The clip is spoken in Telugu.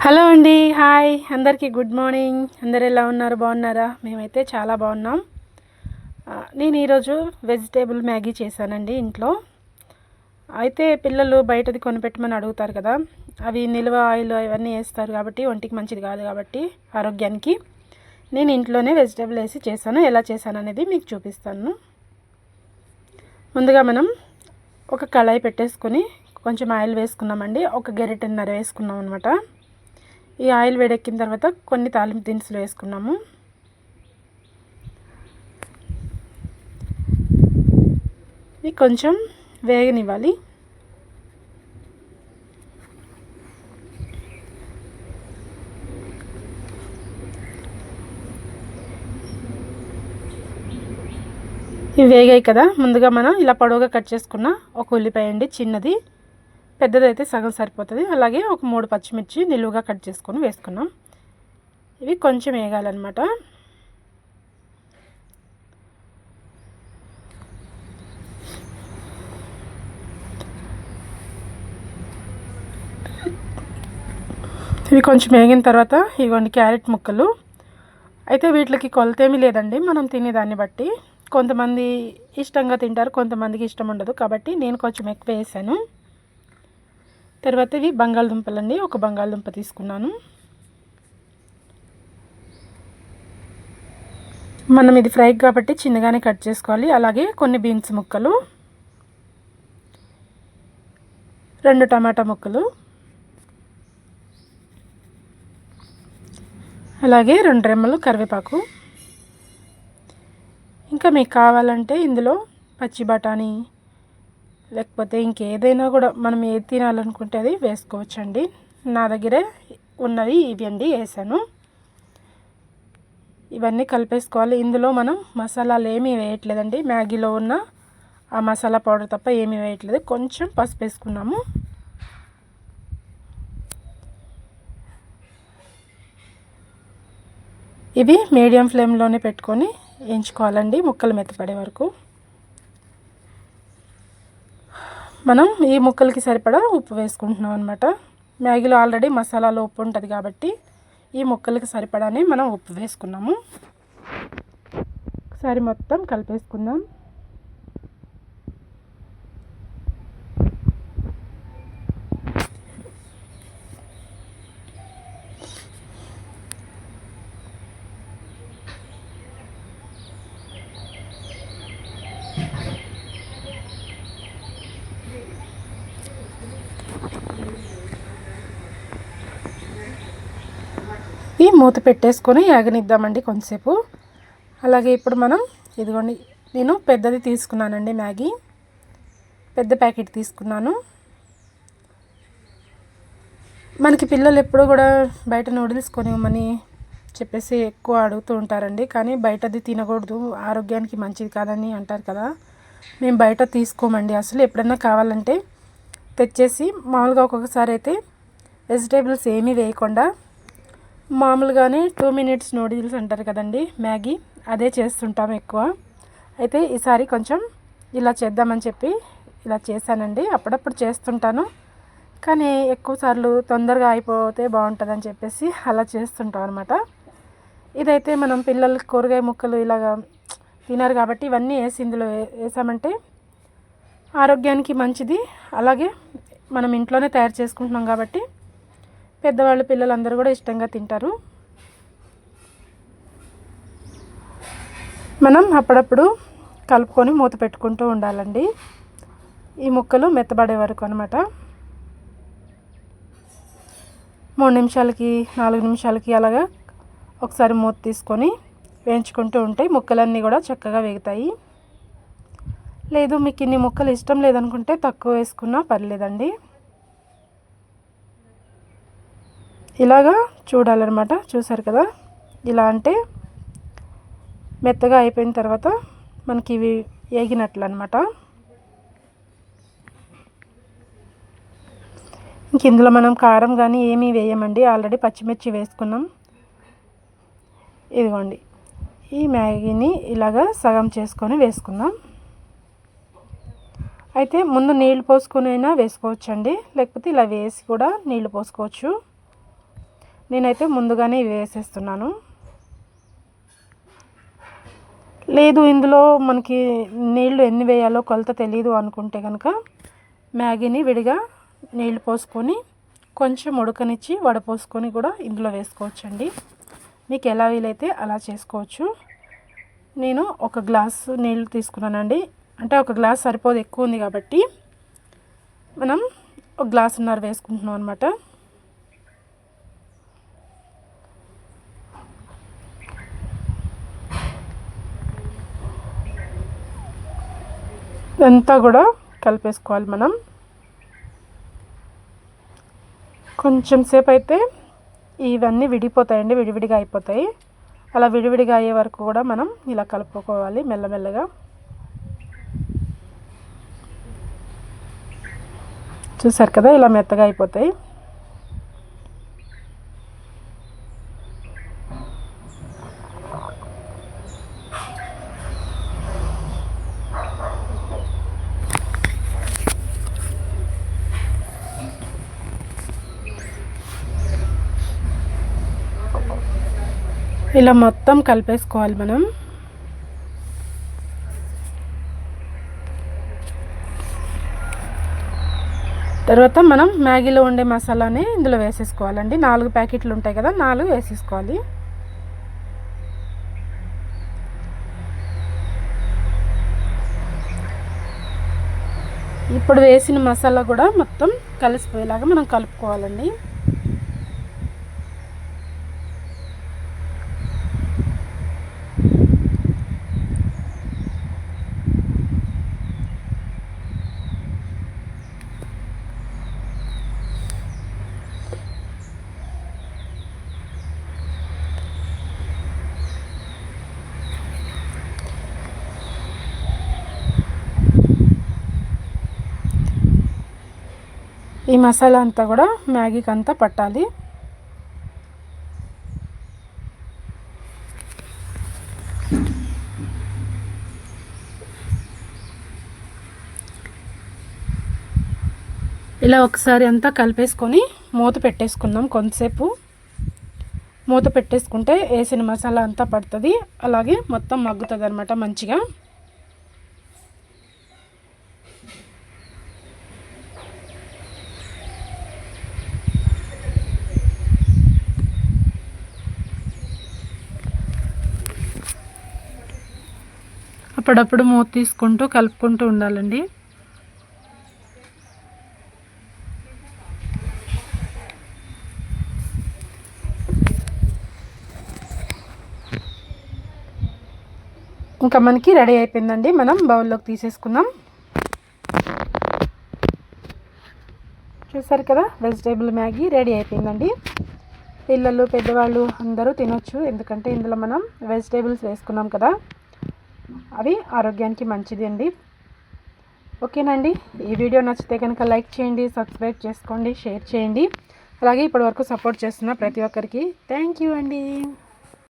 హలో అండి. హాయ్ అందరికీ గుడ్ మార్నింగ్. అందరు ఎలా ఉన్నారు? బాగున్నారా? మేమైతే చాలా బాగున్నాం. నేను ఈరోజు వెజిటేబుల్ మ్యాగీ చేశానండి ఇంట్లో. అయితే పిల్లలు బయటది కొనిపెట్టమని అడుగుతారు కదా, అవి నిల్వ ఆయిల్ ఇవన్నీ వేస్తారు కాబట్టి ఒంటికి మంచిది కాదు కాబట్టి ఆరోగ్యానికి. నేను ఇంట్లోనే వెజిటేబుల్ వేసి చేశాను. ఎలా చేశాను అనేది మీకు చూపిస్తాను. ముందుగా మనం ఒక కళాయి పెట్టేసుకొని కొంచెం ఆయిల్ వేసుకున్నామండి. ఒక గరిటెన్నర వేసుకున్నాం అనమాట. ఈ ఆయిల్ వేడెక్కిన తర్వాత కొన్ని తాలింపు దినుసులు వేసుకున్నాము. ఇవి కొంచెం వేగనివ్వాలి. ఇవి వేగాయి కదా, ముందుగా మనం ఇలా పొడవుగా కట్ చేసుకున్న ఒక ఉల్లిపాయ అండి, చిన్నది. పెద్దదైతే సగం సరిపోతుంది. అలాగే ఒక 3 పచ్చిమిర్చి నిలువుగా కట్ చేసుకొని వేసుకున్నాం. ఇవి కొంచెం వేగాలన్నమాట. ఇవి కొంచెం వేగిన తర్వాత ఇవ్వండి క్యారెట్ ముక్కలు. అయితే వీటికి కొలతేమీ లేదండి, మనం తినేదాన్ని బట్టి. కొంతమంది ఇష్టంగా తింటారు, కొంతమందికి ఇష్టం ఉండదు కాబట్టి నేను కొంచెం ఎక్కువ వేసాను. తర్వాత ఇవి బంగాళదుంపలండి, ఒక బంగాళదుంప తీసుకున్నాను. మనం ఇది ఫ్రై కాబట్టి చిన్నగానే కట్ చేసుకోవాలి. అలాగే కొన్ని బీన్స్ ముక్కలు, 2 టమాటా ముక్కలు, అలాగే 2 రెమ్మలు కరివేపాకు. ఇంకా మీకు కావాలంటే ఇందులో పచ్చి బఠానీ లేకపోతే ఇంకేదైనా కూడా మనం ఏది తినాలనుకుంటే అది వేసుకోవచ్చండి. నా దగ్గరే ఉన్నవి ఇవి అండి, వేసాను. ఇవన్నీ కలిపేసుకోవాలి. ఇందులో మనం మసాలాలు ఏమీ వేయట్లేదండి, మ్యాగీలో ఉన్న ఆ మసాలా పౌడర్ తప్ప ఏమీ వేయట్లేదు. కొంచెం పసుపు వేసుకున్నాము. ఇవి మీడియం ఫ్లేమ్లోనే పెట్టుకొని వేయించుకోవాలండి, ముక్కలు మెత్తపడే వరకు. మనం ఈ ముక్కలకి సరిపడా ఉప్పు వేసుకుంటున్నాం అనమాట. మ్యాగీలో ఆల్రెడీ మసాలాలో ఉప్పు ఉంటుంది కాబట్టి ఈ ముక్కలకి సరిపడానే మనం ఉప్పు వేసుకున్నాము. ఒకసారి మొత్తం కలిపేసుకుందాం. ఈ మూత పెట్టేసుకొని యాగనిద్దామండి కొంతసేపు. అలాగే ఇప్పుడు మనం ఇదిగోండి, నేను పెద్దది తీసుకున్నానండి, మ్యాగీ పెద్ద ప్యాకెట్ తీసుకున్నాను. మనకి పిల్లలు ఎప్పుడు కూడా బయట నూడిల్స్ కొనివ్వమని చెప్పేసి ఎక్కువ అడుగుతూ ఉంటారండి. కానీ బయటది తినకూడదు, ఆరోగ్యానికి మంచిది కాదని అంటారు కదా. మేము బయట తీసుకోమండి అసలు. ఎప్పుడన్నా కావాలంటే తెచ్చేసి మామూలుగా ఒక్కొక్కసారి అయితే వెజిటేబుల్స్ ఏమీ వేయకుండా మామూలుగానే 2 మినిట్స్ నూడిల్స్ అంటారు కదండి, మ్యాగీ, అదే చేస్తుంటాం ఎక్కువ. అయితే ఈసారి కొంచెం ఇలా చేద్దామని చెప్పి ఇలా చేశానండి. అప్పుడప్పుడు చేస్తుంటాను, కానీ ఎక్కువసార్లు తొందరగా అయిపోతే బాగుంటుందని చెప్పేసి అలా చేస్తుంటాం అనమాట. ఇదైతే మనం పిల్లలకి కూరగాయ ముక్కలు ఇలాగా తినారు కాబట్టి ఇవన్నీ వేసి ఇందులో వేసామంటే ఆరోగ్యానికి మంచిది. అలాగే మనం ఇంట్లోనే తయారు చేసుకుంటున్నాం కాబట్టి పెద్దవాళ్ళు పిల్లలందరూ కూడా ఇష్టంగా తింటారు. మనం అప్పుడప్పుడు కలుపుకొని మూత పెట్టుకుంటూ ఉండాలండి, ఈ ముక్కలు మెత్తబడే వరకు అనమాట. 3 నిమిషాలకి 4 నిమిషాలకి అలాగా ఒకసారి మూత తీసుకొని వేయించుకుంటూ ఉంటే ముక్కలన్నీ కూడా చక్కగా వేగుతాయి. లేదు మీకు ఇన్ని ముక్కలు ఇష్టం లేదనుకుంటే తక్కువ వేసుకున్నా పర్లేదండి. ఇలాగా చూడాలన్నమాట. చూసారు కదా, ఇలా అంటే మెత్తగా అయిపోయిన తర్వాత మనకి ఇవి వేగినట్లు అనమాట. ఇంక ఇందులో మనం కారం కానీ ఏమీ వేయమండి, ఆల్రెడీ పచ్చిమిర్చి వేసుకున్నాం. ఇదిగోండి, ఈ మ్యాగీని ఇలాగా సగం చేసుకొని వేసుకుందాం. అయితే ముందు నీళ్లు పోసుకొని అయినా వేసుకోవచ్చండి, లేకపోతే ఇలా వేసి కూడా నీళ్లు పోసుకోవచ్చు. నేనైతే ముందుగానే ఇవి వేసేస్తున్నాను. లేదు ఇందులో మనకి నీళ్లు ఎన్ని వేయాలో కొలత తెలియదు అనుకుంటే కనుక మ్యాగీని విడిగా నీళ్లు పోసుకొని కొంచెం ఉడకనిచ్చి వడపోసుకొని కూడా ఇందులో వేసుకోవచ్చండి. మీకు ఎలా వీలైతే అలా చేసుకోవచ్చు. నేను ఒక గ్లాసు నీళ్ళు తీసుకున్నానండి. అంటే ఒక గ్లాస్ సరిపోదు, ఎక్కువ ఉంది కాబట్టి మనం ఒక గ్లాసున్నర వేసుకుంటున్నాం అనమాట. ఇదంతా కూడా కలిపేసుకోవాలి మనం. కొంచెం సేపు అయితే ఇవన్నీ విడిపోతాయండి, విడివిడిగా అయిపోతాయి. అలా విడివిడిగా అయ్యే వరకు కూడా మనం ఇలా కలుపుకోవాలి మెల్లమెల్లగా. చూసారు కదా, ఇలా మెత్తగా అయిపోతాయి. ఇలా మొత్తం కలిపేసుకోవాలి మనం. తర్వాత మనం మ్యాగీలో ఉండే మసాలాని ఇందులో వేసేసుకోవాలండి. 4 ప్యాకెట్లు ఉంటాయి కదా, 4 వేసేసుకోవాలి. ఇప్పుడు వేసిన మసాలా కూడా మొత్తం కలిసిపోయేలాగా మనం కలుపుకోవాలండి. ఈ మసాలా అంతా కూడా మ్యాగీకి అంతా పట్టాలి. ఇలా ఒకసారి అంతా కలిపేసుకొని మూత పెట్టేసుకుందాం. కొంతసేపు మూత పెట్టేసుకుంటే వేసిన మసాలా అంతా పడుతుంది, అలాగే మొత్తం మగ్గుతుంది అన్నమాట మంచిగా. అప్పుడప్పుడు మూత తీసుకుంటూ కలుపుకుంటూ ఉండాలండి. ఇంకా మనకి రెడీ అయిపోయిందండి. మనం బౌల్లోకి తీసేసుకుందాం. చూసారు కదా, వెజిటేబుల్ మ్యాగీ రెడీ అయిపోయిందండి. పిల్లలు పెద్దవాళ్ళు అందరూ తినొచ్చు, ఎందుకంటే ఇందులో మనం వెజిటేబుల్స్ వేసుకున్నాం కదా, అవి ఆరోగ్యానికి మంచిది అండి. ఓకేనండి, ఈ వీడియో నచ్చితే కనుక లైక్ చేయండి, సబ్స్క్రైబ్ చేసుకోండి, షేర్ చేయండి. అలాగే ఇప్పటివరకు సపోర్ట్ చేస్తున్న ప్రతి ఒక్కరికి థ్యాంక్ యూ అండి.